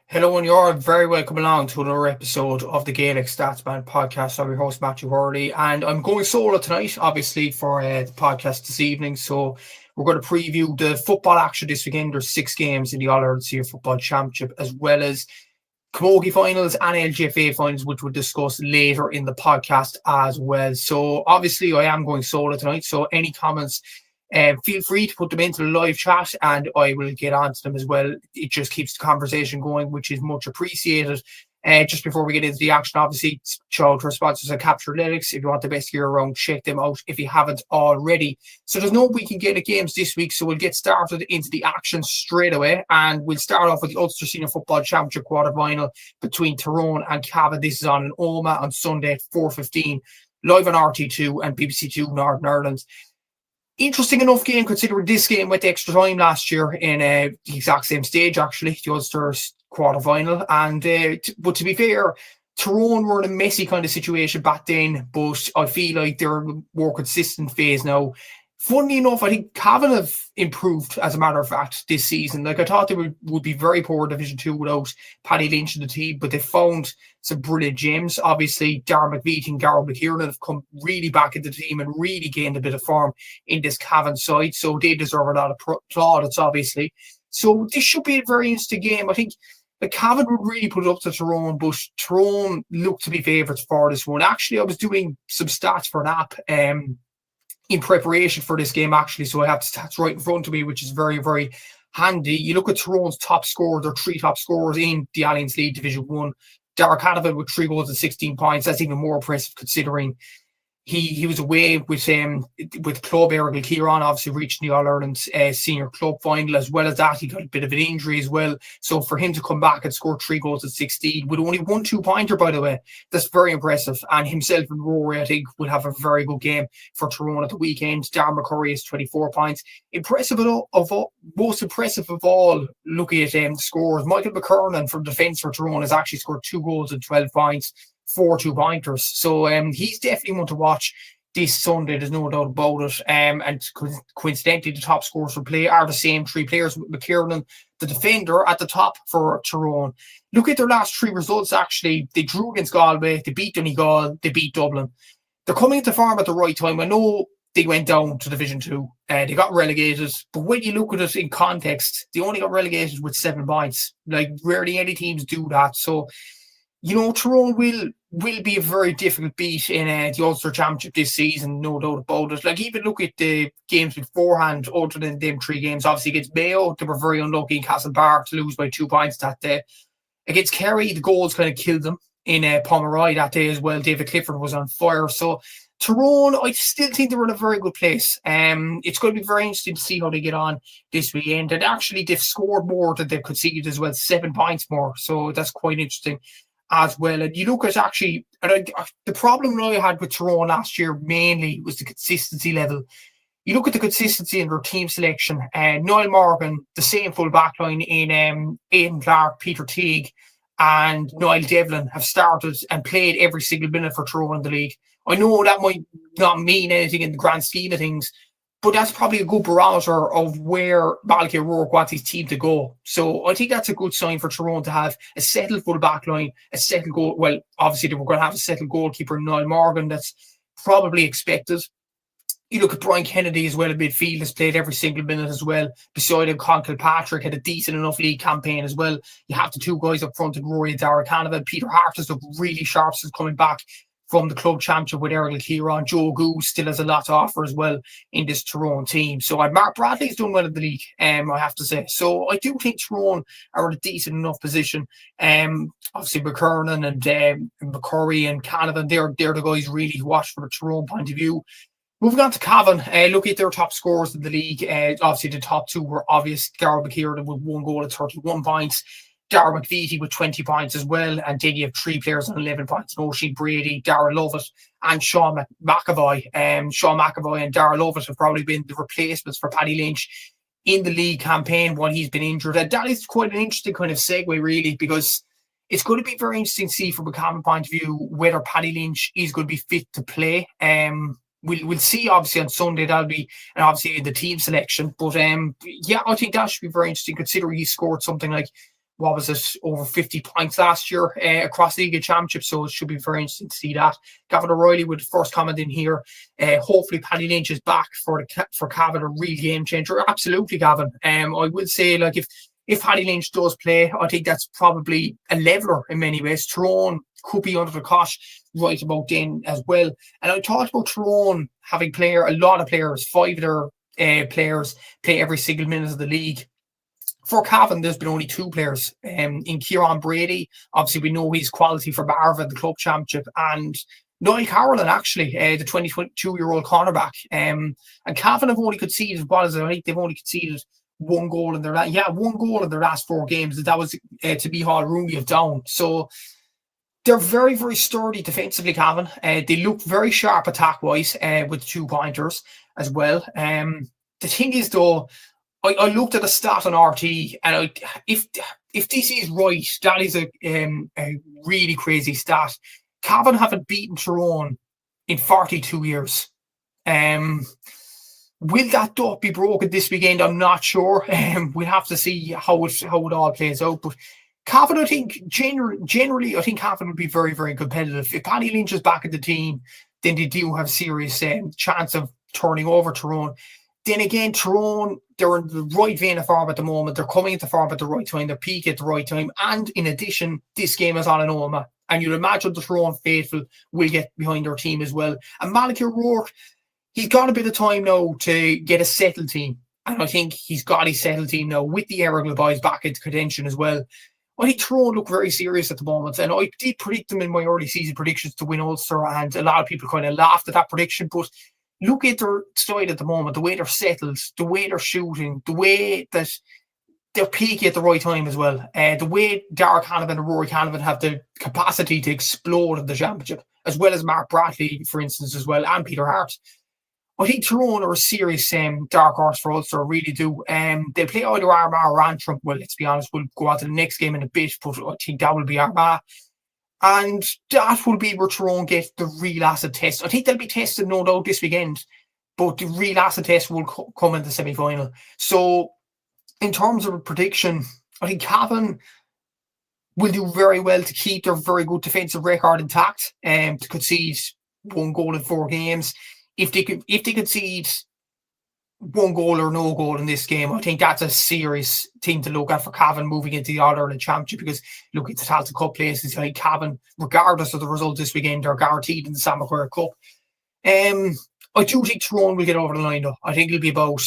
Hello, and you're very welcome along to another episode of the Gaelic Statsman podcast. I'm your host, Matthew Hurley, and I'm going solo tonight, obviously, for the podcast this evening. So, we're going to preview the football action this weekend. There's 6 games in the All Ireland Senior Football Championship, as well as Camogie finals and LGFA finals, which we'll discuss later in the podcast as well. So, obviously, I am going solo tonight. So, any comments, feel free to put them into the live chat and I will get onto them as well. It just keeps the conversation going, which is much appreciated. Just before we get into the action, obviously, shout out to our sponsors at Capture Athletics. If you want the best gear around, check them out if you haven't already. So there's no weekend Gaelic games this week, so we'll get started into the action straight away. And we'll start off with the Ulster Senior Football Championship quarter-final between Tyrone and Cavan. This is on in Armagh on Sunday at 4:15, live on RT2 and BBC2 Northern Ireland. Interesting enough game, considering this game went extra time last year in the exact same stage, actually, the Ulster's quarter-final. And but to be fair, Tyrone were in a messy kind of situation back then, but I feel like they're in a more consistent phase now. Funnily enough, I think Cavan have improved, as a matter of fact, this season. Like, I thought they would be very poor Division 2 without Paddy Lynch in the team, but they found some brilliant gems. Obviously, Darragh McVeigh and Garrett McKiernan have come really back into the team and really gained a bit of form in this Cavan side, so they deserve a lot of plaudits, obviously. So this should be a very interesting game. I think the Cavan would really put it up to Tyrone, but Tyrone looked to be favourites for this one. Actually, I was doing some stats for an app in preparation for this game, actually, so I have the stats right in front of me, which is very, very handy. You look at Tyrone's top scorers, their 3 top scorers in the Alliance League Division 1. Darragh Cavan with 3 goals and 16 points. That's even more impressive considering he was away with club Ergal Kieran, obviously reaching the All-Ireland senior club final. As well as that, he got a bit of an injury as well. So for him to come back and score 3 goals and 16 with only 1 2-pointer, by the way, that's very impressive. And himself and Rory, I think, will have a very good game for Tyrone at the weekend. Darren McCurry has 24 points. Most impressive of all, looking at the scores, Michael McKernan from defence for Tyrone has actually scored 2 goals and 12 points. 4 2-pointers. So he's definitely one to watch this Sunday. There's no doubt about it. And coincidentally, the top scorers for play are the same 3 players, with McKiernan, the defender, at the top for Tyrone. Look at their last 3 results, actually. They drew against Galway, they beat Donegal, they beat Dublin. They're coming into form at the right time. I know they went down to Division 2. They got relegated. But when you look at it in context, they only got relegated with 7 points. Like, rarely any teams do that. So, you know, Tyrone will be a very difficult beat in the Ulster Championship this season, no doubt about it. Like, even look at the games beforehand, other than them 3 games. Obviously, against Mayo, they were very unlucky in Castlebar to lose by 2 points that day. Against Kerry, the goals kind of killed them in Pomeroy that day as well. David Clifford was on fire. So, Tyrone, I still think they were in a very good place. It's going to be very interesting to see how they get on this weekend. And actually, they've scored more than they've conceded as well, 7 points more. So, that's quite interesting as well. And you look at actually, the problem I had with Tyrone last year mainly was the consistency level. You look at the consistency in their team selection. Niall Morgan, the same full back line in Aidan Clark, Peter Teague, and Niall Devlin have started and played every single minute for Tyrone in the league. I know that might not mean anything in the grand scheme of things, but that's probably a good barometer of where Malachy O'Rourke wants his team to go. So I think that's a good sign for Tyrone to have a settled full back line, a settled goal. Well, obviously they were going to have a settled goalkeeper, Niall Morgan. That's probably expected. You look at Brian Kennedy as well in midfield, has played every single minute as well. Beside him, Con Kilpatrick had a decent enough league campaign as well. You have the 2 guys up front in Rory and Darragh Cavan. Peter Hart has looked really sharp since coming back from the club championship with Ergal Kieran. Joe Goose still has a lot to offer as well in this Tyrone team. So Mark Bradley's done well in the league, I have to say. So I do think Tyrone are in a decent enough position. Obviously McKernan and McCurry and Canavan, they're the guys really who watch from a Tyrone point of view. Moving on to Cavan, look at their top scorers in the league. Obviously the top 2 were obvious. Garrett McKiernan with 1 goal and 31 points. Darragh McVeigh with 20 points as well. And then you have 3 players on 11 points. Oisin Brady, Darragh Lovett and Sean McAvoy. Sean McAvoy and Darragh Lovett have probably been the replacements for Paddy Lynch in the league campaign while he's been injured. And that is quite an interesting kind of segue, really, because it's going to be very interesting to see from a Cavan point of view whether Paddy Lynch is going to be fit to play. We'll see, obviously, on Sunday. That'll be, and obviously, the team selection. But, yeah, I think that should be very interesting, considering he scored something like what was it, over 50 points last year across the League Championship, so it should be very interesting to see that. Gavin O'Reilly with the first comment in here. Hopefully Paddy Lynch is back for Cavan, a real game changer. Absolutely, Gavin. I would say, like, if Paddy Lynch does play, I think that's probably a leveler in many ways. Tyrone could be under the cosh right about then as well. And I talked about Tyrone having a lot of players, 5 of their players play every single minute of the league. For Cavan, there's been only 2 players. In Kieran Brady, obviously we know he's quality for Barva, the club championship, and Niall Carolan, actually, the 22-year-old cornerback. And Cavan have only conceded, what is it? I think they've only conceded 1 goal in their last 4 games. That was to be Hall Rooney of Down. So they're very, very sturdy defensively, Cavan. They look very sharp attack-wise with 2-pointers as well. The thing is, though, I looked at a stat on RT, and if this is right, that is a really crazy stat. Cavan haven't beaten Tyrone in 42 years. Will that duck be broken this weekend? I'm not sure. We'll have to see how it all plays out. But Cavan, I think, generally, I think Cavan will be very, very competitive. If Paddy Lynch is back in the team, then they do have a serious chance of turning over Tyrone. Then again, Tyrone, they're in the right vein of form at the moment. They're coming into form at the right time. They're peaking at the right time. And in addition, this game is on in Armagh. And you'd imagine the Tyrone faithful will get behind their team as well. And Malachy O'Rourke, he's got a bit of time now to get a settled team. And I think he's got his settled team now with the Aragla boys back into contention as well. I think Tyrone look very serious at the moment. And I did predict them in my early season predictions to win Ulster. And a lot of people kind of laughed at that prediction. But look at their style at the moment, the way they're settled, the way they're shooting, the way that they're peaking at the right time as well. The way Darragh Canavan and Rory Canavan have the capacity to explode in the championship, as well as Mark Bradley, for instance, as well, and Peter Hart. I think Tyrone are a serious dark horse for Ulster, really do. They play either Armagh or Antrim. Well, let's be honest, we'll go on to the next game in a bit, but I think that will be Armagh. And that will be where Tyrone get the real acid test. I think they'll be tested, no doubt, this weekend, but the real acid test will come in the semi-final. So, in terms of a prediction, I think Cavan will do very well to keep their very good defensive record intact and to concede 1 goal in 4 games. If they concede 1 goal or no goal in this game, I think that's a serious thing to look at for Cavan moving into the All-Ireland Championship, because look, it's a Tailteann Cup places like Cavan, regardless of the result this weekend, are guaranteed in the Sam Maguire Cup. I do think Tyrone will get over the line, though. I think it'll be about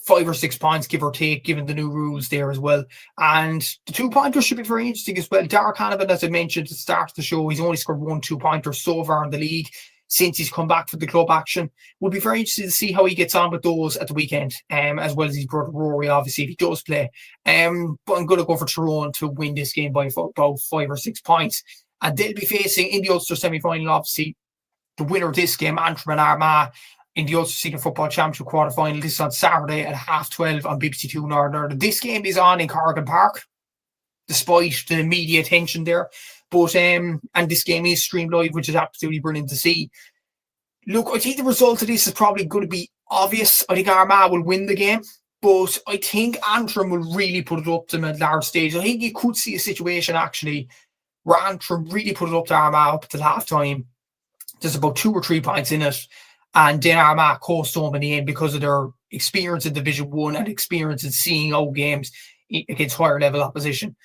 5 or 6 points, give or take, given the new rules there as well. And the 2-pointers should be very interesting as well. Darragh Canavan, as I mentioned at the start of the show, he's only scored 1 2-pointer so far in the league since he's come back for the club action. Will be very interesting to see how he gets on with those at the weekend, as well as his brother Rory, obviously, if he does play. But I'm going to go for Tyrone to win this game by about 5 or 6 points. And they'll be facing, in the Ulster semi-final, obviously, the winner of this game, Antrim and Armagh, in the Ulster Senior Football Championship quarter-final. This is on Saturday at 12:30 on BBC Two Northern Ireland. This game is on in Corrigan Park, despite the media attention there. But and this game is streamed live, which is absolutely brilliant to see. Look, I think the result of this is probably going to be obvious. I think Armagh will win the game, but I think Antrim will really put it up to them at large stage. I think you could see a situation, actually, where Antrim really put it up to Armagh up till half-time. There's about 2 or 3 points in it, and then Armagh coast home in the end because of their experience in Division 1 and experience in seeing out games against higher level opposition.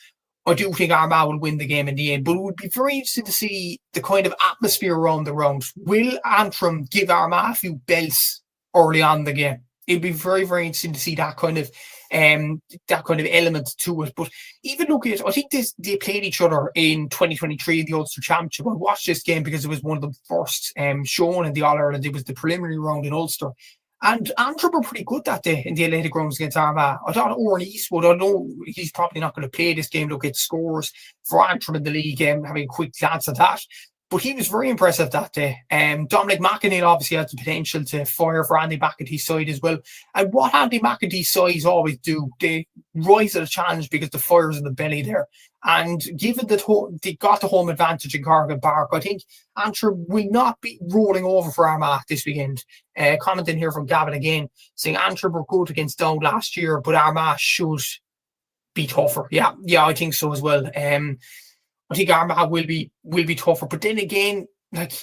I do think Armagh will win the game in the end, but it would be very interesting to see the kind of atmosphere around the round. Will Antrim give Armagh a few belts early on in the game? It'd be very, very interesting to see that kind of element to it. But even look at, I think they played each other in 2023 in the Ulster Championship. I watched this game because it was one of the first shown in the All-Ireland. It was the preliminary round in Ulster. And Antrim were pretty good that day in the Athletic Grounds against Armagh. I thought Oran Eastwood, I know he's probably not going to play this game, look at scores for Antrim in the league, having a quick glance at that. But he was very impressive that day. Dominic McIntyre obviously has the potential to fire for Andy McEntee's side as well. And what Andy McEntee's sides always do, they rise to the challenge because the fire's in the belly there. And given that they got the home advantage in Corrigan Park, I think Antrim will not be rolling over for Armagh this weekend. Commenting here from Gavin again, saying Antrim were good against Down last year, but Armagh should be tougher. Yeah, I think so as well. I think Armagh will be tougher, but then again, like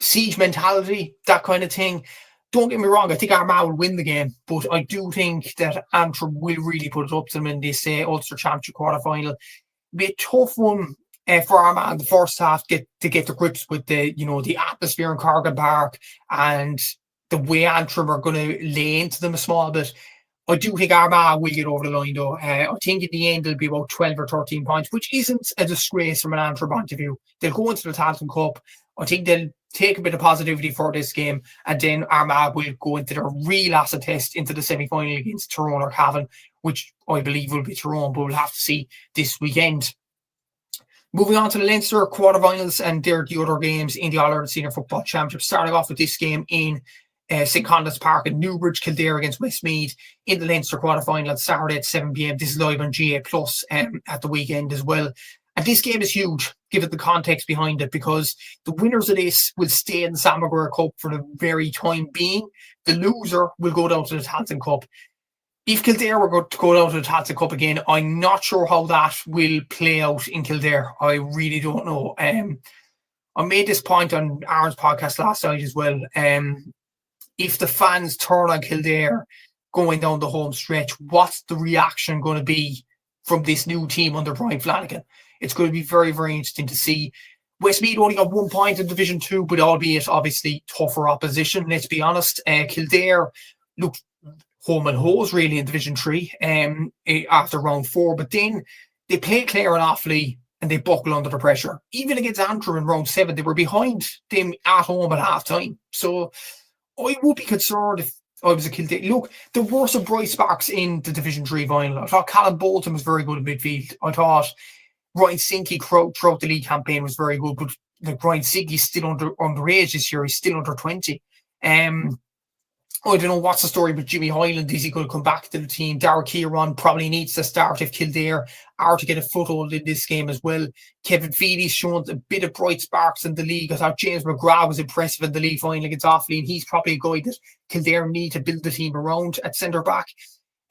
siege mentality, that kind of thing. Don't get me wrong, I think Armagh will win the game, but I do think that Antrim will really put it up to them in this Ulster Championship quarter-final. Be a tough one for Armagh in the first half to get to grips with the atmosphere in Corgan Park and the way Antrim are going to lay into them a small bit. I do think Armagh will get over the line, though. I think in the end it'll be about 12 or 13 points, which isn't a disgrace from an Antrim point of view. They'll go into the Tailteann Cup. I think they'll take a bit of positivity for this game, and then Armagh will go into their real acid test into the semi-final against Tyrone or Cavan, which I believe will be Tyrone, but we'll have to see this weekend. Moving on to the Leinster quarterfinals, and they're the other games in the All-Ireland Senior Football Championship. Starting off with this game in St. Conleth's Park in Newbridge, Kildare against Westmeath in the Leinster quarterfinal on Saturday at 7 p.m. This is live on GA Plus at the weekend as well. And this game is huge, given the context behind it, because the winners of this will stay in the Sam Maguire Cup for the very time being. The loser will go down to the Tailteann Cup. If Kildare were going to go down to the Tailteann Cup again, I'm not sure how that will play out in Kildare. I really don't know. I made this point on Aaron's podcast last night as well. If the fans turn on Kildare going down the home stretch, what's the reaction going to be from this new team under Brian Flanagan? It's going to be very, very interesting to see. Westmeath only got 1 point in Division 2, but albeit obviously tougher opposition, let's be honest. Kildare looked home and hose really in Division 3 after round 4, but then they played Clare and Offaly and they buckled under the pressure. Even against Antrim in round 7, they were behind them at home at half time. So I would be concerned if I was a Kildare. Look, there were some bright sparks in the Division 3 final. I thought Callum Bolton was very good in midfield. I thought Ryan Sinky throughout the league campaign was very good, but Ryan Sinky is still underage this year. He's still under 20. I don't know what's the story with Jimmy Hyland. Is he going to come back to the team? Darragh Kieran probably needs to start if Kildare are to get a foothold in this game as well. Kevin Feely's shown a bit of bright sparks in the league. I thought James McGrath was impressive in the league final against Offaly, and he's probably a guy that Kildare need to build the team around at centre-back.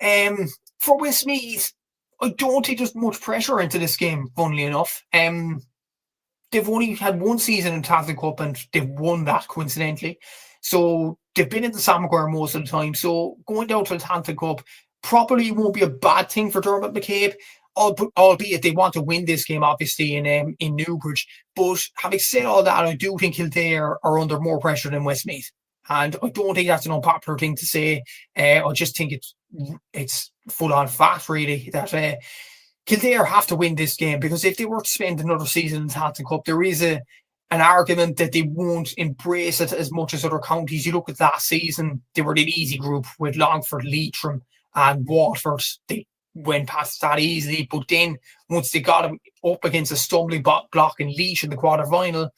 For Westmeath, I don't think there's much pressure into this game, funnily enough. They've only had one season in Tailteann Cup and they've won that, coincidentally. So they've been in the Sam Maguire most of the time. So going down to the Tailteann Cup probably won't be a bad thing for Dermot McCabe, albeit they want to win this game, obviously, in Newbridge. But having said all that, I do think Kildare are under more pressure than Westmeath. And I don't think that's an unpopular thing to say. I just think it's full-on fact, really, that Kildare have to win this game, because if they were to spend another season in the Tailteann Cup, there is an argument that they won't embrace it as much as other counties. You look at last season, they were the easy group with Longford, Leitrim and Waterford. They went past that easily, but then once they got them up against a stumbling block in Laois in the quarter-final,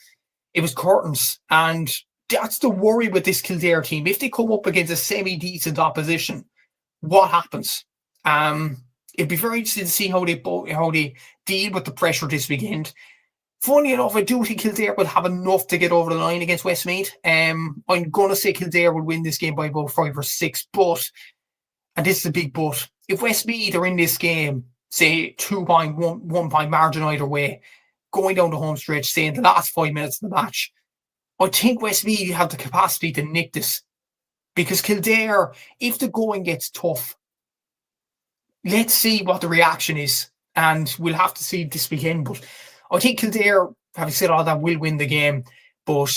it was curtains. And that's the worry with this Kildare team. If they come up against a semi-decent opposition, what happens? It'd be very interesting to see how they deal with the pressure this weekend. Funny enough, I do think Kildare will have enough to get over the line against Westmeath. I'm going to say Kildare will win this game by about 5 or 6, but, and this is a big but, if Westmeath are in this game, say 2 point, 1 point margin either way, going down the home stretch, say in the last 5 minutes of the match, I think Westmeath have the capacity to nick this. Because Kildare, if the going gets tough, let's see what the reaction is. And we'll have to see this weekend. But I think Kildare, having said all that, will win the game. But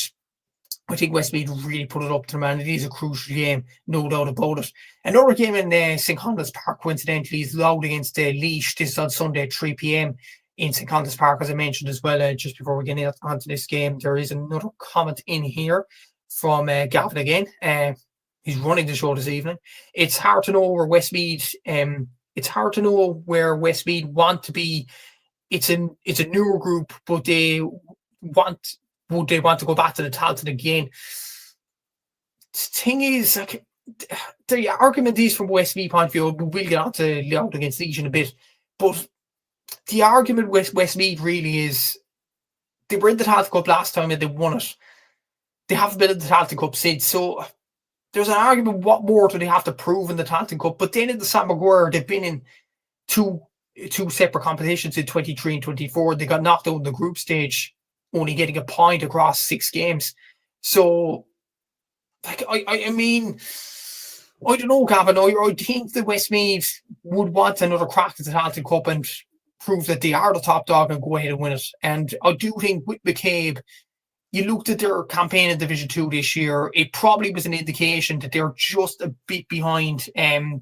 I think Westmeath really put it up to them, and it is a crucial game, no doubt about it. Another game in St. Conleth's Park, coincidentally, is Louth against Laois. This is on Sunday at 3 p.m. in St. Conleth's Park, as I mentioned as well. Just before we get onto this game, there is another comment in here from Cavan again. He's running the show this evening. It's hard to know where Westmeath. It's hard to know where Westmeath want to be. It's a newer group, but would they want to go back to the Tailteann again? The thing is, like, the argument is from Westmeath point of view. We'll get on to Louth against Laois in a bit, but the argument with Westmeath really is they were in the Tailteann Cup last time and they won it. They haven't been in the Tailteann Cup since, so there's an argument, what more do they have to prove in the Tailteann Cup? But then in the Sam Maguire, they've been in 2 two separate competitions in 23 and 24. They got knocked out in the group stage, only getting a point across 6 games. So, like, I mean, I don't know, Cavan. I think the Westmeath would want another crack at the Tailteann Cup and prove that they are the top dog and go ahead and win it. And I do think with McCabe, you looked at their campaign in Division 2 this year, it probably was an indication that they're just a bit behind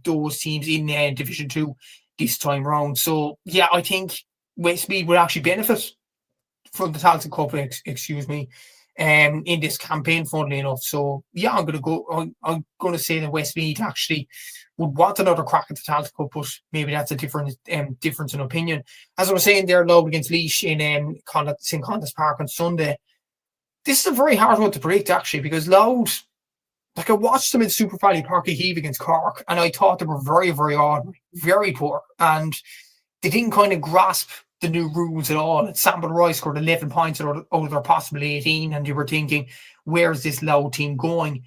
those teams in Division 2 this time round. So, yeah, I think Westmeath would actually benefit from the Tailteann Cup, in this campaign, funnily enough. So, yeah, I'm going to say that Westmeath actually would want another crack at the Tailteann Cup, but maybe that's a different difference in opinion. As I was saying there, Louth against Laois in St. Conda's Park on Sunday. This is a very hard one to predict, actually, because Louth, like, I watched them in Super Valley Park Heave against Cork, and I thought they were very, very ordinary, very poor, and they didn't kind of grasp the new rules at all. And Sample Roy scored 11 points out of their possible 18, and you were thinking, where's this Louth team going?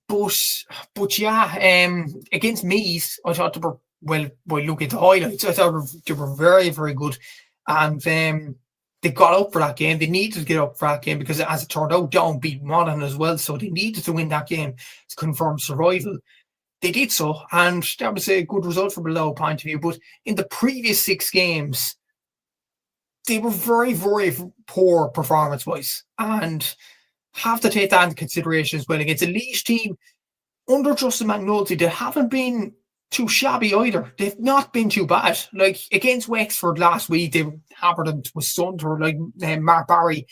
But yeah, against Meath, I thought they were, well, look at the highlights, I thought they were very, very good, and they got up for that game. They needed to get up for that game because, as it turned out, Down beat Monaghan as well. So they needed to win that game to confirm survival. They did so, and that was a good result from a Louth point of view. But in the previous 6 games, they were very, very poor performance-wise, and have to take that into consideration as well. Against a Laois team under Justin McNulty, they haven't been too shabby either. They've not been too bad. Like, against Wexford last week, they hammered them to a stunter. Like, Mark Barry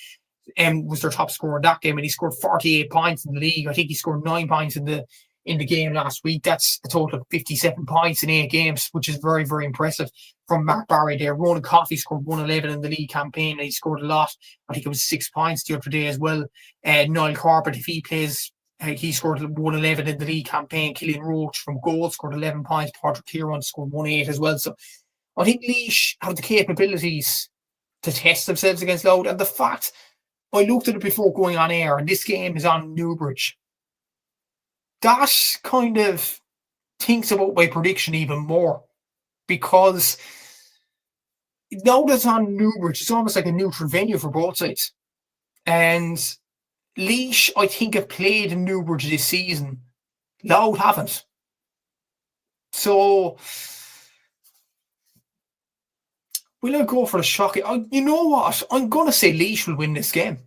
was their top scorer in that game, and he scored 48 points in the league. I think he scored 9 points in the game last week. That's a total of 57 points in 8 games, which is very, very impressive from Mark Barry there. Ronan Coffey scored 111 in the league campaign, and he scored a lot. I think it was 6 points the other day as well. Niall Corbett, if he plays, he scored 111 in the league campaign. Killian Roach from goal scored 11 points. Patrick Tyrone scored 1-8 as well. So I think Laois have the capabilities to test themselves against Louth. And the fact, I looked at it before going on air, and this game is on Newbridge. That kind of thinks about my prediction even more, because now that it's on Newbridge, it's almost like a neutral venue for both sides. And Laois, I think, have played in Newbridge this season. Louth haven't. So, will I go for the shock? You know what? I'm going to say Laois will win this game.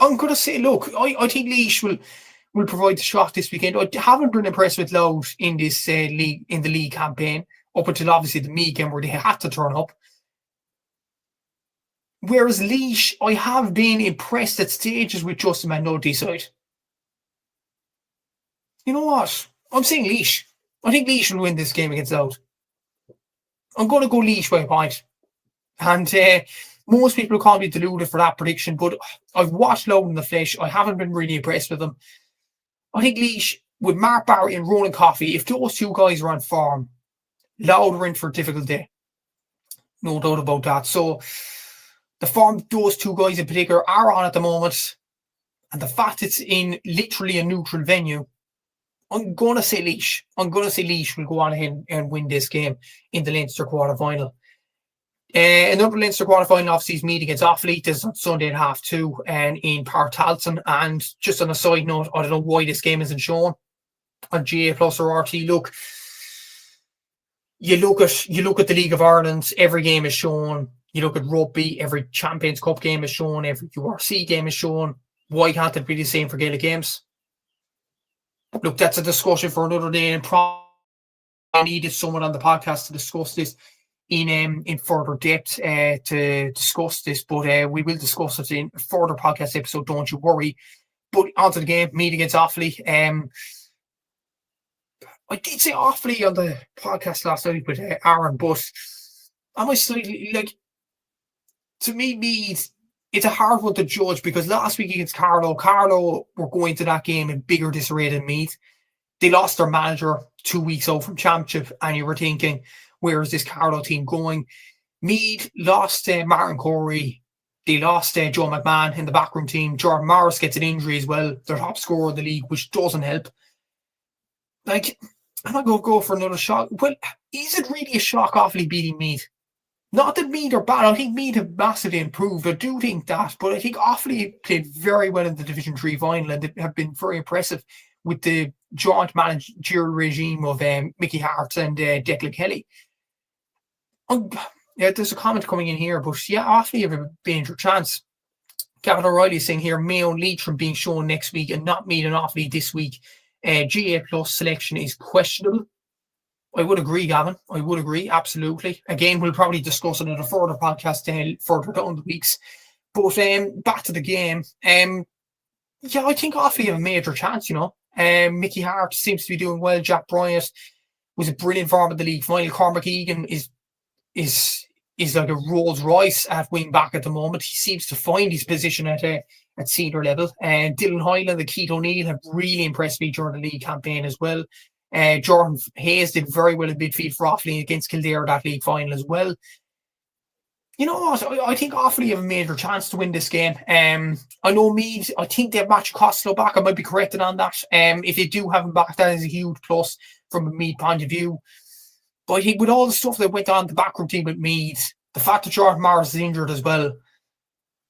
I'm going to say, look, I think Laois will provide the shock this weekend. I haven't been impressed with Louth in this league, in the league campaign, up until obviously the Meath game where they had to turn up. Whereas Laois, I have been impressed at stages with Justin McNulty's side. You know what? I'm saying Laois. I think Laois will win this game against Louth. I'm going to go Laois by a point. And most people will call me deluded for that prediction, but I've watched Louth in the flesh. I haven't been really impressed with them. I think Laois, with Mark Barry and Ronan Coffey, if those two guys are on form, Louth are in for a difficult day. No doubt about that. So, the form those two guys in particular are on at the moment, and the fact it's in literally a neutral venue, I'm going to say Laois. I'm going to say Laois will go on ahead and win this game in the Leinster quarter-final. Another Leinster quarter-final, obviously, is Meath against Offaly. This is on Sunday at 2:30 and in Park Tailteann. And just on a side note, I don't know why this game isn't shown on GA Plus or RT. Look, you look at the League of Ireland, every game is shown. You look at rugby, every Champions Cup game is shown, every URC game is shown. Why can't it be the same for Gaelic games? Look, that's a discussion for another day, and probably needed someone on the podcast to discuss this in further depth to discuss this, but we will discuss it in a further podcast episode, don't you worry. But onto the game, Meath against Offaly. I did say Offaly on the podcast last night with Aaron, but am I slightly, like, to me, Meath, it's a hard one to judge, because last week against Carlow were going to that game in bigger disarray than Meath. They lost their manager 2 weeks out from championship, and you were thinking, where is this Carlow team going? Meath lost Martin Corey. They lost Joe McMahon in the backroom team. Jordan Morris gets an injury as well, their top scorer in the league, which doesn't help. Like, I'm going to go for another shock. Well, is it really a shock Offaly beating Meath? Not that Meath are bad. I think Meath have massively improved. I do think that. But I think Offaly played very well in the Division 3 final and they have been very impressive with the joint managerial regime of Mickey Hart and Declan Kelly. Yeah, there's a comment coming in here, but yeah, Offaly have a major chance. Cavan O'Reilly is saying here, Mayo and Leitrim being shown next week and not Meath and Offaly this week. GA plus selection is questionable. I would agree, Gavin. I would agree, absolutely. Again, we'll probably discuss it in a further podcast further down the weeks. But back to the game. Yeah, I think Offaly have a major chance, you know. Mickey Hart seems to be doing well. Jack Bryant was a brilliant form of the league final. Cormac Egan is like a Rolls Royce at wing back at the moment. He seems to find his position at senior level. And Dylan Hyland and Keith O'Neill have really impressed me during the league campaign as well. Jordan Hayes did very well in midfield for Offaly against Kildare that league final as well. You know what? I think Offaly have a major chance to win this game. I know Meath, I think they have Matthew Costello back. I might be corrected on that. If they do have him back, that is a huge plus from a Meath point of view. But I think with all the stuff that went on the backroom team with Meath, the fact that Jordan Morris is injured as well,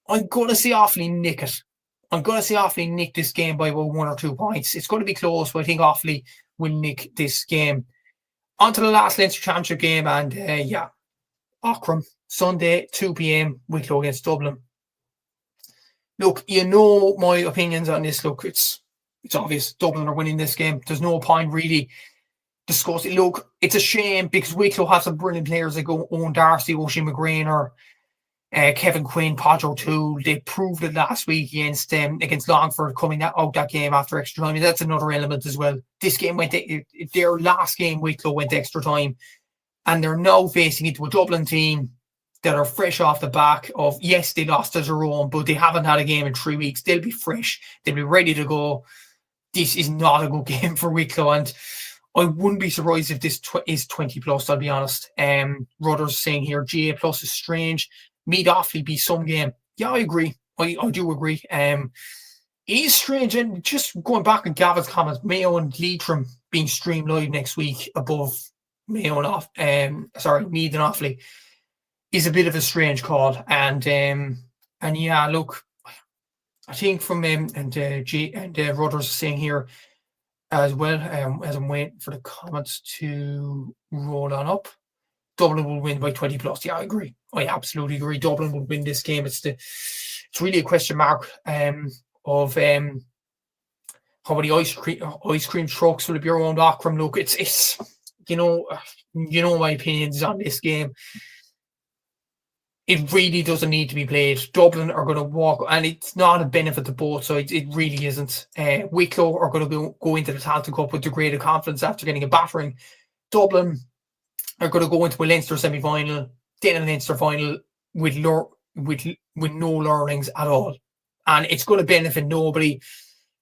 I'm going to see Offaly nick it. I'm going to see Offaly nick this game by about 1 or 2 points. It's going to be close, but I think Offaly will nick this game. On to the last Leinster Championship game, and Antrim, Sunday, 2 p.m, Wicklow against Dublin. Look, you know my opinions on this. Look, it's obvious Dublin are winning this game. There's no point really discussing. Look, it's a shame because Wicklow have some brilliant players like Owen Darcy, Oisin McGrainer, Kevin Quinn, Podger O'Toole. They proved it last week against Longford, coming out that game after extra time. And that's another element as well. This game their last game, Wicklow went extra time, and they're now facing into a Dublin team that are fresh off the back of, yes, they lost to Tyrone, but they haven't had a game in 3 weeks. They'll be fresh. They'll be ready to go. This is not a good game for Wicklow, and I wouldn't be surprised if this is 20 plus, I'll be honest. Rutter's saying here, GA plus is strange. Meath Offaly be some game. Yeah, I agree. I do agree. It is strange, and just going back on Gavin's comments, Mayo and Leitrim being streamed live next week above Meath and Offaly is a bit of a strange call. And yeah, look, I think from Rutter's saying here as well, as I'm waiting for the comments to roll on up, Dublin will win by 20 plus. Yeah, I agree. I absolutely agree. Dublin will win this game. It's really a question mark of how many ice cream trucks will be around Antrim. Look, it's you know my opinions on this game. It really doesn't need to be played. Dublin are going to walk, and it's not a benefit to both sides. It really isn't. Wicklow are going to go into the Tailteann Cup with the greater confidence after getting a battering. Dublin are going to go into a Leinster semi-final, then a Leinster final with no learnings at all. And it's going to benefit nobody.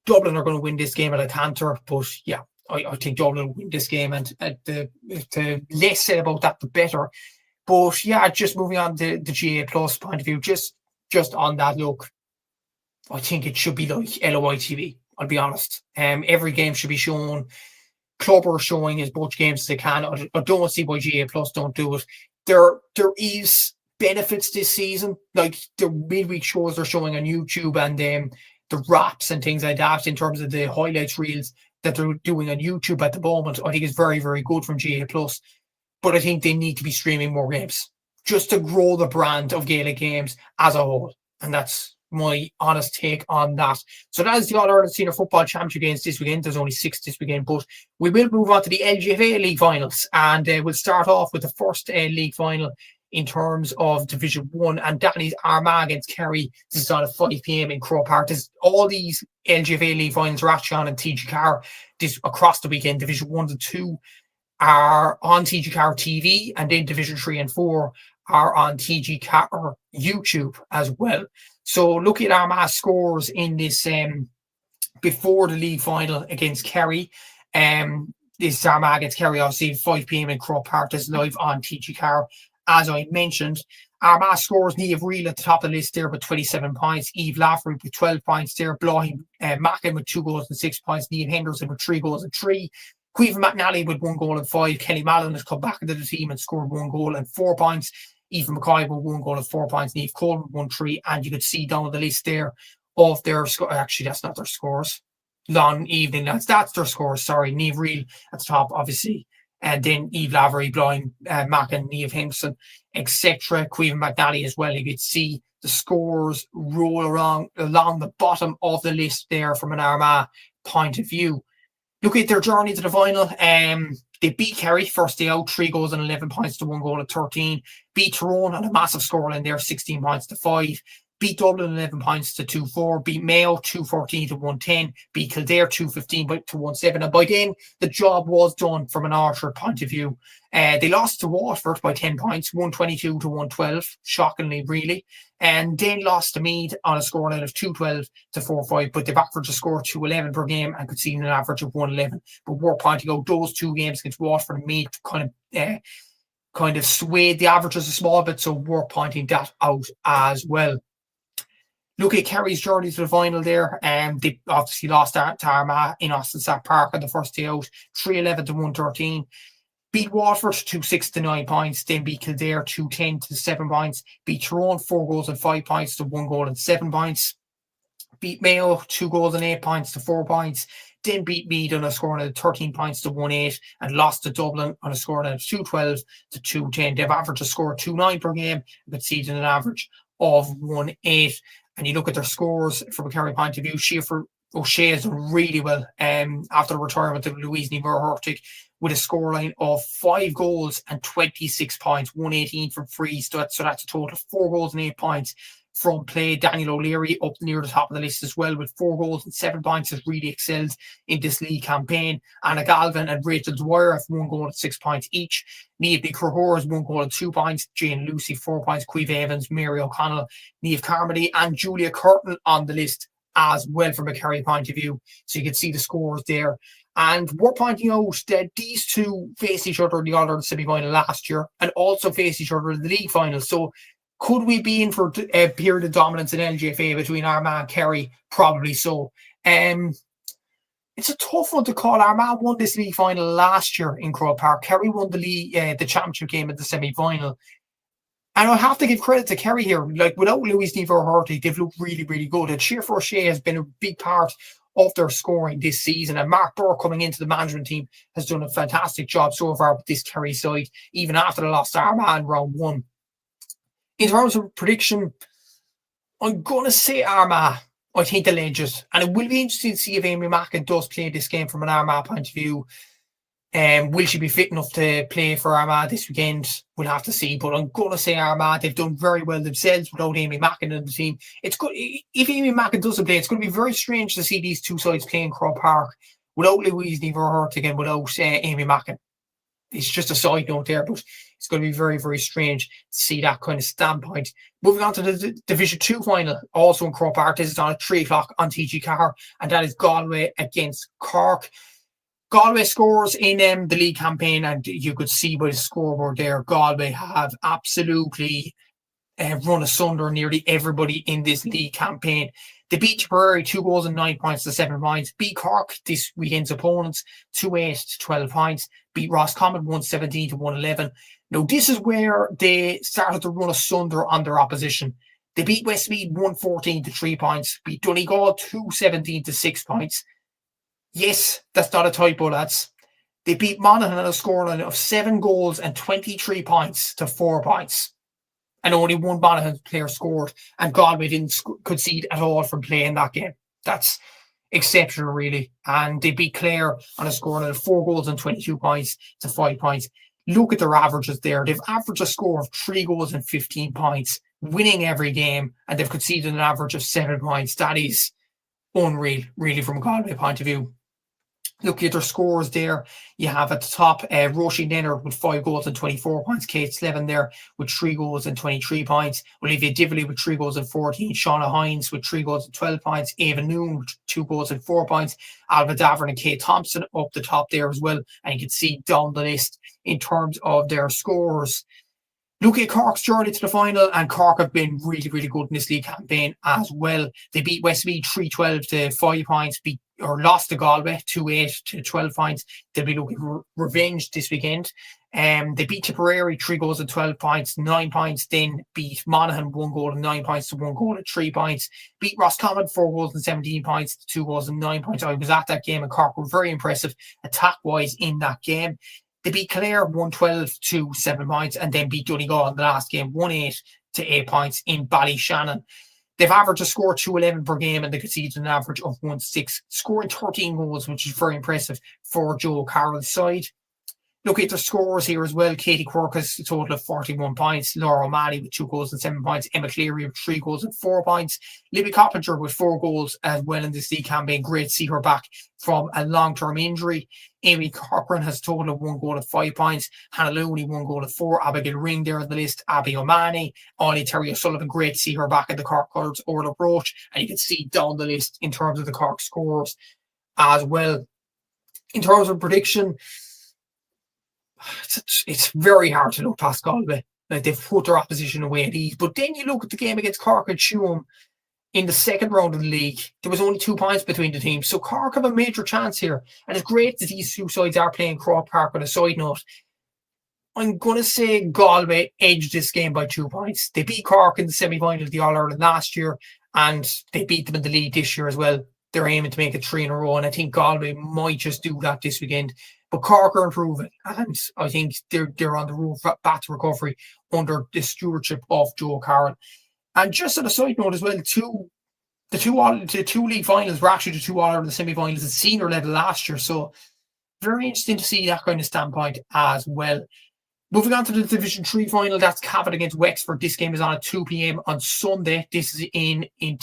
Dublin are going to win this game at a canter, but yeah, I think Dublin will win this game, and the less said about that, the better. But yeah, just moving on to the GA plus point of view, just on that, look, I think it should be like LOI TV, I'll be honest. Every game should be shown. Club are showing as much games as they can. I don't see why GA plus don't do it. There is benefits this season, like the midweek shows they're showing on YouTube, and the wraps and things like that in terms of the highlights reels that they're doing on YouTube at the moment. I think is very, very good from GA plus. But I think they need to be streaming more games just to grow the brand of Gaelic games as a whole. And that's my honest take on that. So that is the All-Ireland Senior Football Championship games this weekend. There's only 6 this weekend, but we will move on to the LGFA League finals. And we'll start off with the first league final in terms of Division 1. And that is Armagh against Kerry. This is on at 5 p.m. in Croke Park. All these LGFA League finals are actually on in TG Car across the weekend. Division 1 to 2 are on TG Car TV, and then Division 3 and 4 are on TG Car YouTube as well. So look at Armagh's scores in this before the league final against Kerry. This is Armagh against Kerry, obviously 5 p.m. in Croke Park. Is live on TG Car, as I mentioned. Armagh scores Niamh Reel at the top of the list there with 27 points. Eve Lafferty with 12 points there. Blahy Mackin with 2 goals and 6 points. Niamh Henderson with 3 goals and 3. Cavan McNally with 1 goal and 5. Kenny Mallon has come back into the team and scored 1 goal and 4 points. Ethan McCoy with 1 goal and 4 points. Niamh Coleman 1-3. And you could see down the list there of their score. Actually, that's not their scores. Long Evening Lads. That's their scores. Sorry. Niamh Reel at the top, obviously. And then Eve Lavery, Blind, Mackin, Niamh Henderson, etc. Cavan McNally as well. You could see the scores roll along the bottom of the list there from an Armagh point of view. Look at their journey to the final. They beat Kerry first day out, 3 goals and 11 points to 1 goal and 13. Beat Tyrone on a massive scoreline there, 16 points to 5. Beat Dublin 11 points to 2-4. Beat Mayo 2-14 to 110. Beat Kildare 2-15 to 1-7. And by then, the job was done from an Archer point of view. They lost to Waterford by 10 points, 122 to 112. Shockingly, really. And then lost to Meath on a scoreline of 212 to 4-5. But they've averaged a score of 211 per game and conceded an average of 111. But worth pointing out, those 2 games against Waterford and Meath kind of swayed the averages a small bit. So worth pointing that out as well. Look at Kerry's journey to the final there. They obviously lost to Armagh in Austin Sack Park on the first day out, 311 to 113. Beat Waterford 2-6 to 9 points. Then beat Kildare 2-10 to 7 points. Beat Tyrone 4 goals and 5 points to 1 goal and 7 points. Beat Mayo 2 goals and 8 points to 4 points. Then beat Meath on a scoreline of 13 points to 1-8 and lost to Dublin on a scoreline of 212 to 210. They've averaged a score of 2-9 per game, but conceded an average of 1-8. And you look at their scores from a Kerry point of view, O'Shea has done really well after the retirement of Louise Niamh with a scoreline of 5 goals and 26 points, 118 from frees. So that's a total of 4 goals and 8 points from play. Daniel O'Leary up near the top of the list as well with 4 goals and 7 points, has really excelled in this league campaign. Anna Galvin and Rachel Dwyer have 1 goal and 6 points each. Niamh Crahor has 1 goal and 2 points. Jane Lucy 4 points. Cueve Evans, Mary O'Connell, Niamh Carmody and Julia Curtin on the list as well from a Kerry point of view. So you can see the scores there. And we're pointing out that these 2 faced each other in the All-Ireland semi-final last year and also faced each other in the league final. So could we be in for a period of dominance in LGFA between Armagh and Kerry? Probably so. It's a tough one to call. Armagh won this league final last year in Croke Park. Kerry won the championship game in the semi-final. And I have to give credit to Kerry here. Like, without Louise Niamh, they've looked really, really good. And Sheer O'Shea has been a big part of their scoring this season. And Mark Burke coming into the management team has done a fantastic job so far with this Kerry side, even after the loss to Armagh in round 1. In terms of prediction, I'm going to say Armagh. I think they'll edge it. And it will be interesting to see if Amy Mackin does play this game from an Armagh point of view. Will she be fit enough to play for Armagh this weekend? We'll have to see. But I'm going to say Armagh. They've done very well themselves without Amy Mackin in the team. It's good. If Amy Mackin doesn't play, it's going to be very strange to see these 2 sides playing Croke Park without Louise Niamh and without Amy Mackin. It's just a side note there, but it's going to be very, very strange to see that kind of standpoint. Moving on to the Division 2 final, also in Croke Park. This is on at 3 o'clock on TG Car, and that is Galway against Cork. Galway scores in the league campaign, and you could see by the scoreboard there, Galway have absolutely run asunder nearly everybody in this league campaign. They beat Tipperary 2 goals and 9 points to 7 points. Beat Cork, this weekend's opponents, 2-8 to 12 points. Beat Roscommon 117 to 111. Now, this is where they started to run asunder on their opposition. They beat Westmeath 114 to 3 points. Beat Donegal 217 to 6 points. Yes, that's not a typo, lads. They beat Monaghan on a scoreline of 7 goals and 23 points to 4 points. And only 1 Monaghan player scored, and Galway didn't concede at all from playing that game. That's exceptional, really. And they beat Clare on a scoreline of 4 goals and 22 points to 5 points. Look at their averages there. They've averaged a score of 3 goals and 15 points, winning every game, and they've conceded an average of 7 points. That is unreal, really, from a Galway point of view. Look at their scores there. You have at the top Roisin Leonard with 5 goals and 24 points. Kate Slevin there with 3 goals and 23 points. Olivia Dively with 3 goals and 14. Shauna Hines with 3 goals and 12 points. Ava Noon with 2 goals and 4 points. Alva Davern and Kate Thompson up the top there as well. And you can see down the list in terms of their scores. Look at Cork's journey to the final, and Cork have been really, really good in this league campaign as well. They beat Westmeath 3-12 to 5 points, beat or lost to Galway 2-8 to 12 points. They'll be looking revenge this weekend. They beat Tipperary 3 goals and 12 points, 9 points. Then beat Monaghan 1 goal and 9 points to 1 goal and 3 points. Beat Roscommon 4 goals and 17 points to 2 goals and 9 points. I was at that game, and Cork were very impressive attack wise in that game. They beat Kildare 112 to 7 points, and then beat Donegal in the last game 1-8 to 8 points in Ballyshannon. They've averaged a score 211 per game, and they conceded an average of 1-6, scoring 13 goals, which is very impressive for Joe Carroll's side. Look at the scores here as well. Katie Quirk has a total of 41 points. Laura O'Malley with 2 goals and 7 points. Emma Cleary with 3 goals and 4 points. Libby Coppinger with 4 goals as well in this league campaign. Great to see her back from a long-term injury. Amy Corcoran has a total of 1 goal and 5 points. Hannah Looney, 1 goal and 4. Abigail Ring there on the list. Abby O'Mahony. Ollie Terry O'Sullivan. Great to see her back in the Cork colours. Orla Roach. And you can see down the list in terms of the Cork scores as well. In terms of prediction, it's very hard to look past Galway. Like, they've put their opposition away at ease. But then you look at the game against Cork and Tuam in the second round of the league. There was only 2 points between the teams. So Cork have a major chance here. And it's great that these two sides are playing Croke Park. On a side note, I'm going to say Galway edged this game by 2 points. They beat Cork in the semi-final of the All-Ireland last year, and they beat them in the league this year as well. They're aiming to make it 3 in a row, and I think Galway might just do that this weekend. But Cork are improving, and I think they're on the road back to recovery under the stewardship of Joe Carroll. And just on a side note as well, the two league finals were actually the 2 All-Ireland semi-finals at senior level last year. So very interesting to see that kind of standpoint as well. Moving on to the Division 3 final, that's Cavan against Wexford. This game is on at 2 p.m. on Sunday. This is in the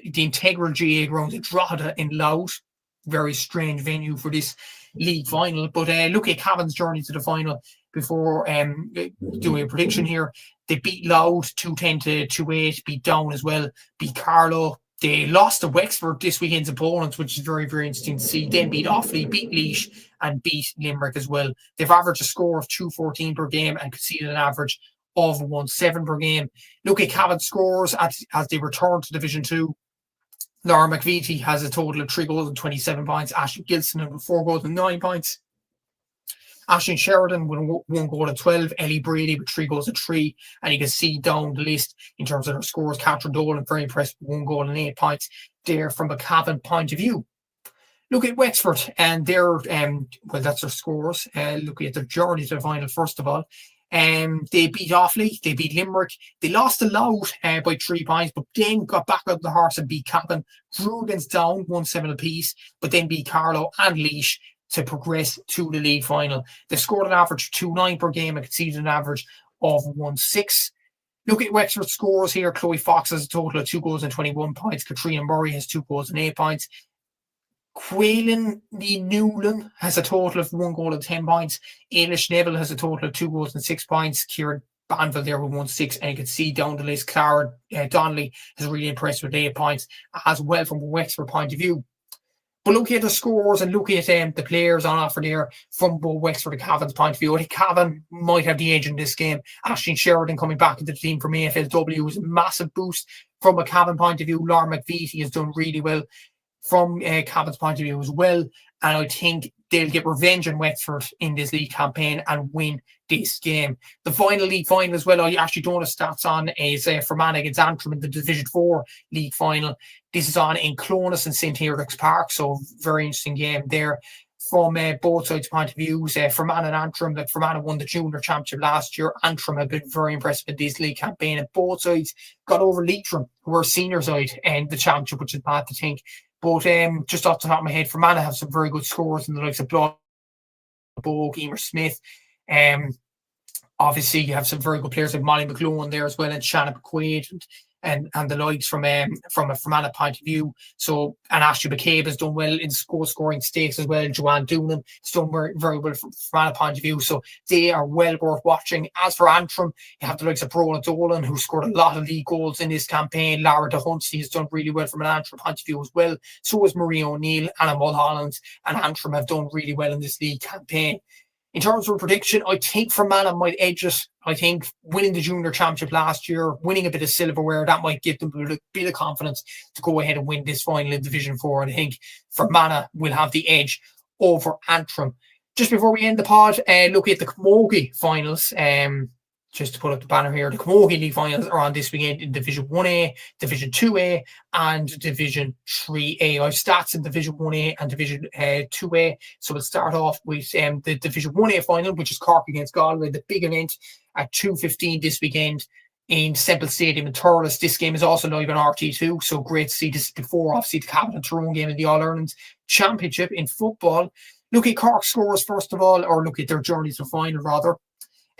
Integral GA grounds at Drogheda in Louth. Very strange venue for this league final. But look at Cavan's journey to the final before doing a prediction here. They beat Louth 2-10 to 2-8, beat Down as well, beat Carlow. They lost to Wexford this weekend's opponents, which is very, very interesting to see. Then beat Offaly, beat Laois, and beat Limerick as well. They've averaged a score of 214 per game and conceded an average of 1-7 per game. Look at Cavan's scores as they return to Division 2. Laura McVitie has a total of 3 goals and 27 points. Ashley Gilson with 4 goals and 9 points. Aisling Sheridan with 1 goal and 12. Ellie Brady with 3 goals and 3. And you can see down the list in terms of their scores. Catherine Dolan, very impressed with 1 goal and 8 points there from a Cavan point of view. Look at Wexford and their, that's their scores. Looking at their journey to the final, first of all. They beat Offaly, they beat Limerick, they lost to Louth by 3 points, but then got back up the horse and beat Cavan, drew against Down 1-7 apiece, but then beat Carlow and Laois to progress to the league final. They scored an average of 2-9 per game and conceded an average of 1-6. Look at Wexford's scores here. Chloe Fox has a total of 2 goals and 21 points. Katrina Murray has 2 goals and 8 points. Quaylen Lee Newland has a total of 1 goal and 10 points. Ailish Neville has a total of 2 goals and 6 points. Kieran Banville there with 1-6. And you can see down the list, Clara Donnelly has really impressed with 8 points as well from a Wexford point of view. But look at the scores and look at the players on offer there from both Wexford and Cavan's point of view. I think Cavan might have the edge in this game. Aisling Sheridan coming back into the team from AFLW is a massive boost from a Cavan point of view. Laura McVitie has done really well from Cavan's point of view as well. And I think they'll get revenge on Wexford in this league campaign and win this game. The final league final as well, I actually don't have stats on, is Fermanagh against Antrim in the Division 4 league final. This is on in Clones and St. Erics Park, so very interesting game there from both sides' point of views. Fermanagh and Antrim, like Fermanagh won the junior championship last year. Antrim have been very impressive in this league campaign, and both sides got over Leitrim, who were senior side in the championship, which is bad to think. But just off the top of my head, Fermanagh have some very good scores in the likes of Blood, Bogue, Emer Smith. Obviously, you have some very good players like Molly McGlowan there as well, and Shannon McQuaid and the likes from a Fermanagh point of view. So, and Ashley McCabe has done well in scoring stakes as well. Joanne Doonan has done very, very well from Fermanagh point of view. So they are well worth watching. As for Antrim, you have the likes of Brona Dolan, who scored a lot of league goals in this campaign. Lara de Hunsey has done really well from an Antrim point of view as well. So has Marie O'Neill, Anna Mulholland, and Antrim have done really well in this league campaign. In terms of a prediction, I think Fermanagh might edge it. I think winning the junior championship last year, winning a bit of silverware, that might give them a bit of confidence to go ahead and win this final in Division 4. And I think Fermanagh will have the edge over Antrim. Just before we end the pod, look at the Camogie finals. Just to put up the banner here, the Camogie League finals are on this weekend in Division 1A, Division 2A, and Division 3A. I have stats in Division 1A and Division 2A. So we'll start off with the Division 1A final, which is Cork against Galway, the big event at 2:15 this weekend in Semple Stadium in Thurles. This game is also live on RT2, so great to see this before, obviously, the Cavan and Tyrone game in the All-Ireland Championship in football. Look at Cork scores, first of all, or look at their journey to the final, rather.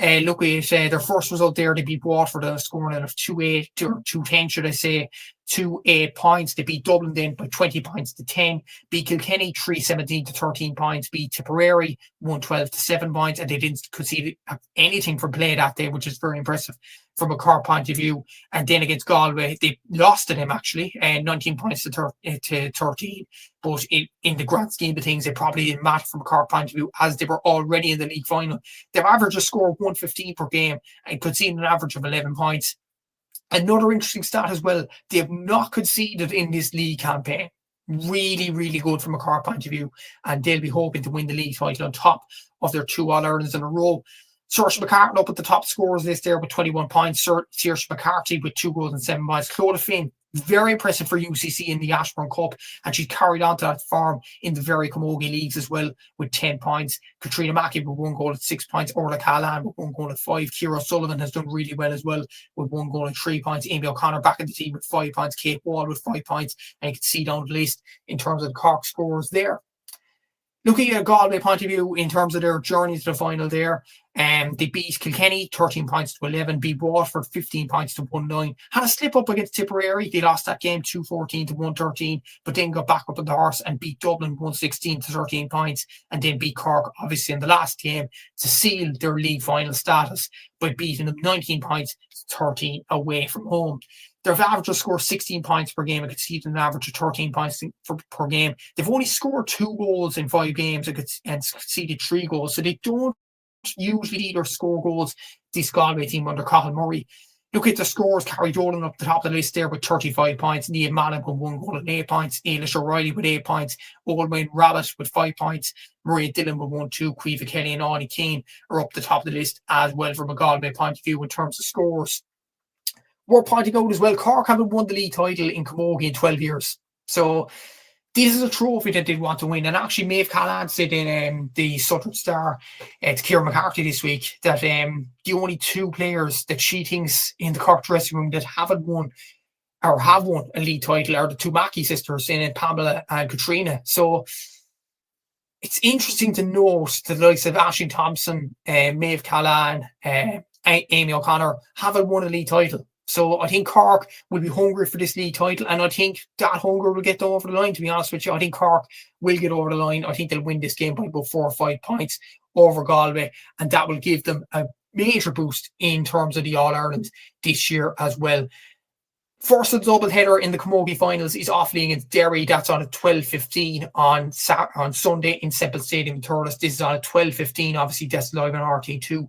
Look at their first result there. They beat Waterford on a scoring of 2-8 or 2-10, should I say, 2-8 points. They beat Dublin then by 20 points to 10. Beat Kilkenny 3-17 to 13 points. Beat Tipperary 1-12 to 7 points, and they didn't concede anything from play that day, which is very impressive from a Cork point of view. And then against Galway, they lost to them actually, 19 points to 13. But in the grand scheme of things, it probably didn't matter from a Cork point of view, as they were already in the league final. Their average of score 115 per game and conceded an average of 11 points. Another interesting stat as well, they have not conceded in this league campaign. Really, really good from a Cork point of view. And they'll be hoping to win the league title on top of their 2 All-Irelands in a row. Saoirse McCarthy up at the top scorers list there with 21 points. Saoirse McCarthy with 2 goals and 7 points. Clodagh Finn, very impressive for UCC in the Ashbourne Cup, and she's carried on to that form in the very Camogie leagues as well with 10 points. Katrina Mackey with 1 goal at 6 points. Orla Callan with 1 goal at 5. Ciara Sullivan has done really well as well with 1 goal and 3 points. Amy O'Connor back in the team with 5 points. Kate Wall with 5 points. And you can see down the list in terms of the Cork scores there. Looking at a Galway point of view in terms of their journey to the final there, they beat Kilkenny 13 points to 11, beat Waterford 15 points to 1-9. Had a slip up against Tipperary. They lost that game 2-14 to 1-13, but then got back up on the horse and beat Dublin 116 to 13 points, and then beat Cork, obviously, in the last game to seal their league final status by beating them 19 points to 13 away from home. Their average will score 16 points per game and conceded an average of 13 points per game. They've only scored 2 goals in 5 games and conceded 3 goals. So they don't usually either score goals, this Galway team under Cathal Murray. Look at the scores. Carrie Dolan up the top of the list there with 35 points. Niamh Mallon with 1 goal and 8 points. Ailish O'Reilly with 8 points. Olwyn Rabbit with 5 points. Maria Dillon with 1-2. Caoimhe Kelly and Audie Keane are up the top of the list as well from a Galway point of view in terms of scores. We're pointing out as well, Cork haven't won the league title in Camogie in 12 years. So this is a trophy that they want to win. And actually, Maeve Callan said in the Southern Star to Ciara McCarthy this week that the only 2 players that she thinks in the Cork dressing room that haven't won or have won a league title are the 2 Mackey sisters, in Pamela and Katrina. So it's interesting to note that the likes of Aisling Thompson, Maeve Callan, Amy O'Connor haven't won a league title. So I think Cork will be hungry for this league title, and I think that hunger will get them over the line, to be honest with you. I think Cork will get over the line. I think they'll win this game by about 4 or 5 points over Galway, and that will give them a major boost in terms of the All-Ireland this year as well. First double header in the Camogie finals is Offaly against Derry. That's on at 12:15 on Sunday in Semple Stadium in Thurles. This is on at 12:15. Obviously, that's live on RT2.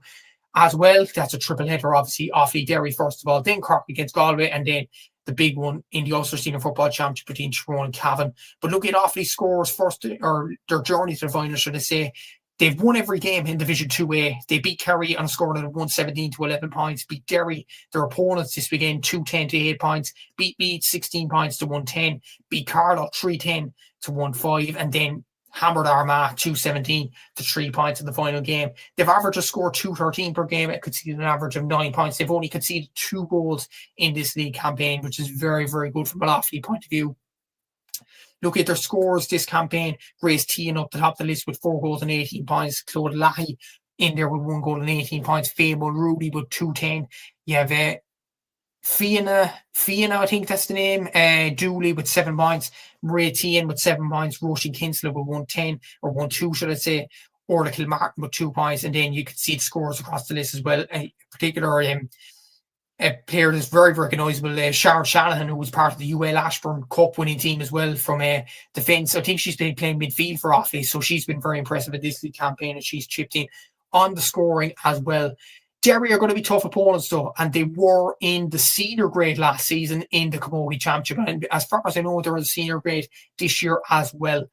As well, that's a triple header, obviously. Offaly, Derry, first of all, then Cork against Galway, and then the big one in the Ulster Senior Football Championship between Tyrone and Cavan. But look at Offaly scores first, or their journey to the final, should I say. They've won every game in Division 2A. They beat Kerry on a score of 117 to 11 points. Beat Derry, their opponents this weekend, 210 to 8 points. Beat Meath, 16 points to 110. Beat Carlow, 310 to 1-5. And then hammered Armagh 217 to 3 points in the final game. They've averaged a score 213 per game. It conceded an average of 9 points. They've only conceded 2 goals in this league campaign, which is very, very good from an Offaly point of view. Look at their scores this campaign. Grace Tehan up the top of the list with 4 goals and 18 points. Claude Lahey in there with 1 goal and 18 points. Faye Mulrooney with 210. You have Fiona, I think that's the name. Dooley with 7 points. Maria Tehan with 7 points. Roisin Kinsella with 110 or 1-2, should I say. Orla Kilmartin with 2 points. And then you can see the scores across the list as well. In particular, a player that's very recognisable, Sharon Shanahan, who was part of the UL Ashbourne Cup winning team as well from defence. I think she's been playing midfield for Offaly, so she's been very impressive at this league campaign, and she's chipped in. on the scoring as well. Derry are going to be tough opponents though, and they were in the senior grade last season in the Camogie Championship, and as far as I know, they're in the senior grade this year as well.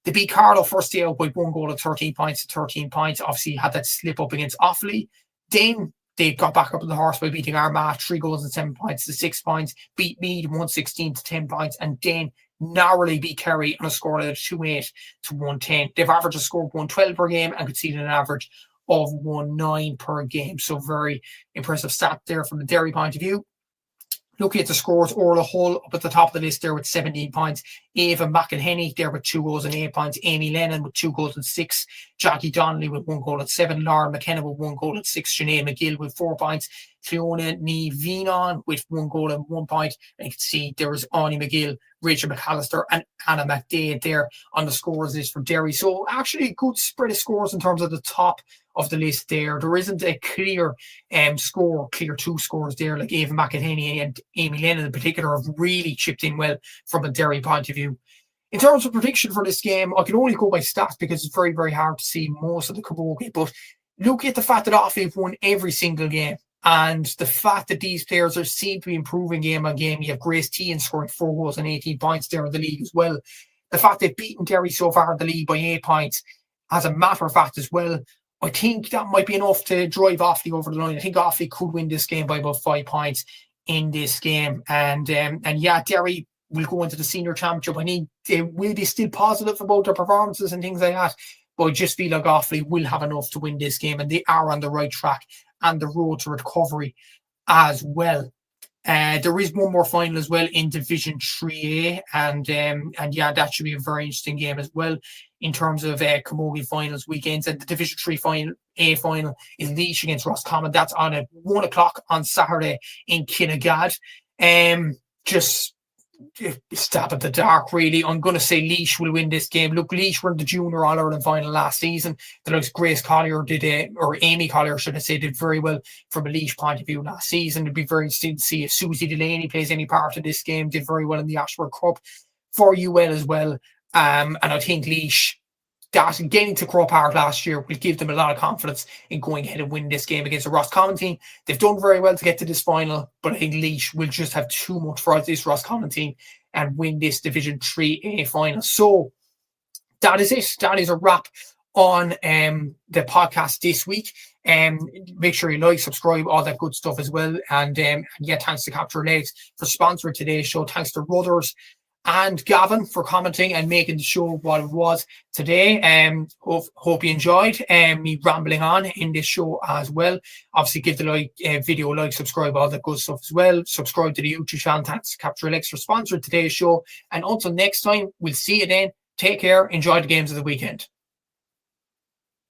They beat Carlow first day out by 1 goal at 13 points to 13 points. Obviously, had that slip up against Offaly. Then they got back up on the horse by beating Armagh 3 goals and 7 points to 6 points, beat Meath 116 to 10 points, and then narrowly beat Kerry on a scoreline of 2-8 to 110. They've averaged a score of 112 per game and conceded an average of 1-9 per game. So very impressive stat there from the Derry point of view. Looking at the scores, Orla Hull up at the top of the list there with 17 points. Ava McElhenney there with 2 goals and 8 points. Amy Lennon with 2 goals and 6. Jackie Donnelly with 1 goal and 7. Lauren McKenna with 1 goal and 6. Sinead McGill with 4 points. Fiona Ní Vinon with 1 goal and 1 point. And you can see there was Ani McGill, Rachel McAllister, and Anna McDade there on the scores list for Derry. So actually a good spread of scores in terms of the top of the list there. There isn't a clear clear 2 scores there, like Ava McElhenney and Amy Lennon in particular have really chipped in well from a Derry point of view. In terms of prediction for this game, I can only go by stats because it's very, very hard to see most of the camogie. But look at the fact that Offaly have won every single game, and the fact that these players seem to be improving game on game. You have Grace Tehan scoring 4 goals and 18 points there in the league as well. The fact they've beaten Derry so far in the league by 8 points, as a matter of fact as well, I think that might be enough to drive Offaly over the line. I think Offaly could win this game by about 5 points in this game. And yeah, Derry will go into the senior championship. I think they will be still positive about their performances and things like that. But I just feel like Offaly will have enough to win this game, and they are on the right track and the road to recovery as well. There is one more final as well in Division 3A, and yeah, that should be a very interesting game as well in terms of camogie finals weekends. And the Division 3 A final is Laois against Roscommon. That's on at 1 o'clock on Saturday in Kinnegad. Just stab at the dark, really. I'm going to say Laois will win this game. Look, Laois were in the Junior All-Ireland final last season. The likes Grace Collier or Amy Collier, should I say, did very well from a Laois point of view last season. It'd be very interesting to see if Susie Delaney plays any part in this game. Did very well in the Ashworth Cup for UL as well. And I think Laois, that getting to Croke Park last year will give them a lot of confidence in going ahead and winning this game against the Roscommon team. They've done very well to get to this final, but I think Laois will just have too much for this Roscommon team and win this Division 3A final. So that is it. That is a wrap on the podcast this week. Make sure you like, subscribe, all that good stuff as well. And yeah, thanks to Capture Legs for sponsoring today's show. Thanks to Rudders and Cavan for commenting and making the show what it was today. Hope you enjoyed me rambling on in this show as well. Obviously, give the video a like, subscribe, all that good stuff as well. Subscribe to the YouTube channel. Thanks to Capture Legs for sponsoring today's show. And until next time, we'll see you then. Take care. Enjoy the games of the weekend.